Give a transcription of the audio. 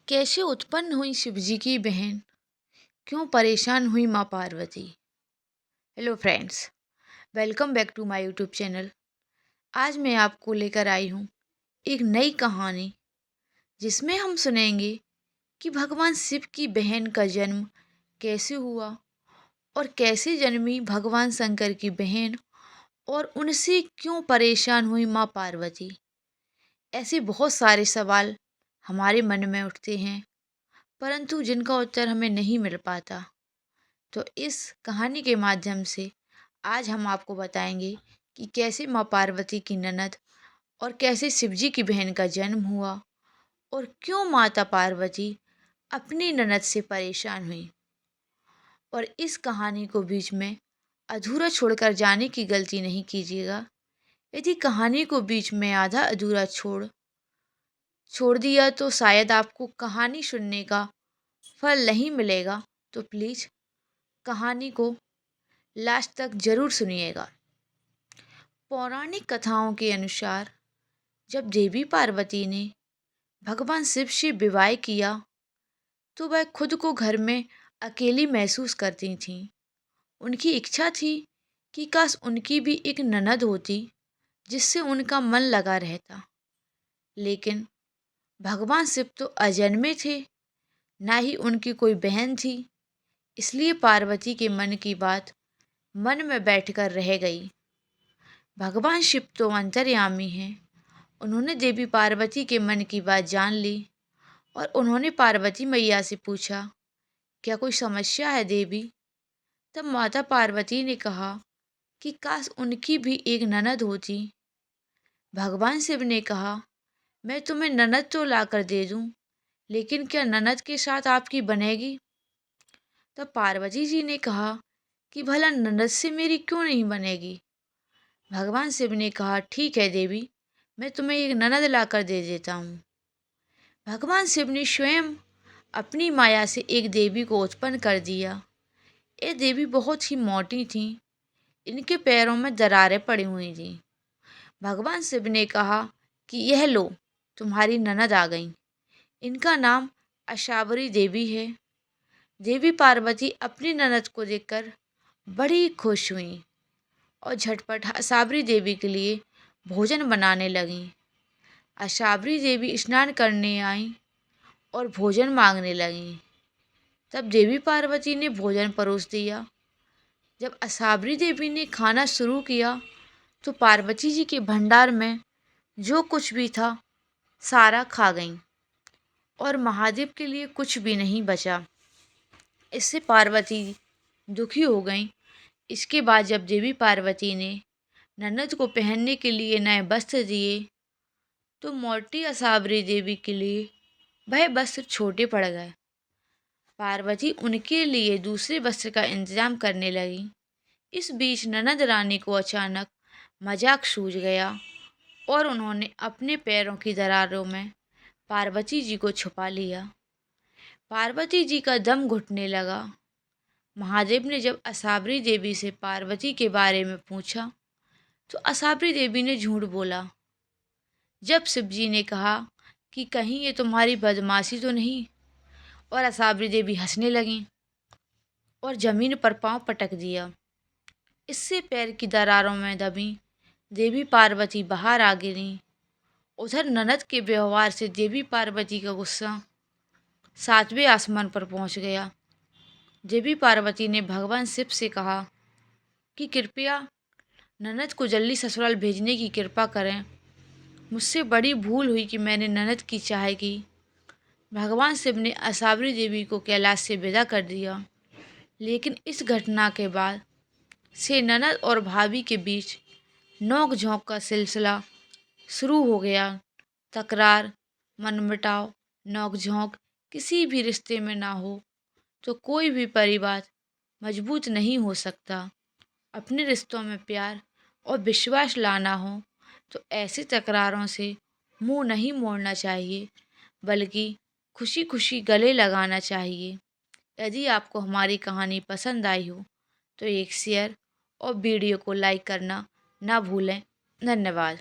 कैसे उत्पन्न हुई शिवजी की बहन? क्यों परेशान हुई माँ Parvati? Hello friends, welcome back to my YouTube channel. आज मैं आपको लेकर आई हूँ एक नई कहानी, जिसमें हम सुनेंगे कि भगवान शिव की बहन का जन्म कैसे हुआ और कैसे जन्मी भगवान शंकर की बहन, और उनसे क्यों परेशान हुई माँ पार्वती। ऐसे बहुत सारे सवाल हमारे मन में उठते हैं, परंतु जिनका उत्तर हमें नहीं मिल पाता। तो इस कहानी के माध्यम से आज हम आपको बताएंगे कि कैसे माँ पार्वती की ननद और कैसे शिवजी की बहन का जन्म हुआ, और क्यों माता पार्वती अपनी ननद से परेशान हुई। और इस कहानी को बीच में अधूरा छोड़कर जाने की गलती नहीं कीजिएगा। यदि कहानी को बीच में आधा अधूरा छोड़ छोड़ दिया तो शायद आपको कहानी सुनने का फल नहीं मिलेगा। तो प्लीज़ कहानी को लास्ट तक जरूर सुनिएगा। पौराणिक कथाओं के अनुसार जब देवी पार्वती ने भगवान शिव से विवाह किया तो वह खुद को घर में अकेली महसूस करती थीं। उनकी इच्छा थी कि काश उनकी भी एक ननद होती जिससे उनका मन लगा रहता। लेकिन भगवान शिव तो अजन्मे थे, ना ही उनकी कोई बहन थी। इसलिए पार्वती के मन की बात मन में बैठकर रह गई। भगवान शिव तो अंतर्यामी हैं। उन्होंने देवी पार्वती के मन की बात जान ली और उन्होंने पार्वती मैया से पूछा, क्या कोई समस्या है देवी? तब माता पार्वती ने कहा कि काश उनकी भी एक ननद होती। भगवान शिव ने कहा, मैं तुम्हें ननद तो लाकर दे दूं, लेकिन क्या ननद के साथ आपकी बनेगी? तब पार्वती जी ने कहा कि भला ननद से मेरी क्यों नहीं बनेगी? भगवान शिव ने कहा, ठीक है देवी, मैं तुम्हें एक ननद लाकर दे देता हूँ। भगवान शिव ने स्वयं अपनी माया से एक देवी को उत्पन्न कर दिया। ये देवी बहुत ही मोटी थीं। इनके पैरों में दरारें पड़ी हुई थीं। भगवान शिव ने कहा कि यह लो, तुम्हारी ननद आ गई। इनका नाम अशाबरी देवी है। देवी पार्वती अपनी ननद को देखकर बड़ी खुश हुई और झटपट अशाबरी देवी के लिए भोजन बनाने लगीं। अशाबरी देवी स्नान करने आईं और भोजन मांगने लगीं। तब देवी पार्वती ने भोजन परोस दिया। जब अशाबरी देवी ने खाना शुरू किया तो पार्वती जी के भंडार में जो कुछ भी था सारा खा गईं और महादेव के लिए कुछ भी नहीं बचा। इससे पार्वती दुखी हो गईं। इसके बाद जब देवी पार्वती ने ननद को पहनने के लिए नए वस्त्र दिए तो मोटी असाबरी देवी के लिए वह वस्त्र छोटे पड़ गए। पार्वती उनके लिए दूसरे वस्त्र का इंतजाम करने लगी। इस बीच ननद रानी को अचानक मजाक सूझ गया और उन्होंने अपने पैरों की दरारों में पार्वती जी को छुपा लिया। पार्वती जी का दम घुटने लगा। महादेव ने जब असाबरी देवी से पार्वती के बारे में पूछा तो असाबरी देवी ने झूठ बोला। जब शिवजी ने कहा कि कहीं ये तुम्हारी बदमाशी तो नहीं, और असाबरी देवी हंसने लगीं और जमीन पर पांव पटक दिया। इससे पैर की दरारों में दबी देवी पार्वती बाहर आ गिरीं। उधर ननद के व्यवहार से देवी पार्वती का गुस्सा सातवें आसमान पर पहुंच गया। देवी पार्वती ने भगवान शिव से कहा कि कृपया ननद को जल्दी ससुराल भेजने की कृपा करें। मुझसे बड़ी भूल हुई कि मैंने ननद की चाह की। भगवान शिव ने असाबरी देवी को कैलाश से विदा कर दिया। लेकिन इस घटना के बाद से ननद और भाभी के बीच नोक झोंक का सिलसिला शुरू हो गया। तकरार, मनमुटाव, नोक झोंक किसी भी रिश्ते में ना हो तो कोई भी परिवार मजबूत नहीं हो सकता। अपने रिश्तों में प्यार और विश्वास लाना हो तो ऐसी तकरारों से मुंह नहीं मोड़ना चाहिए, बल्कि खुशी खुशी गले लगाना चाहिए। यदि आपको हमारी कहानी पसंद आई हो तो एक शेयर और वीडियो को लाइक करना ना भूलें। धन्यवाद।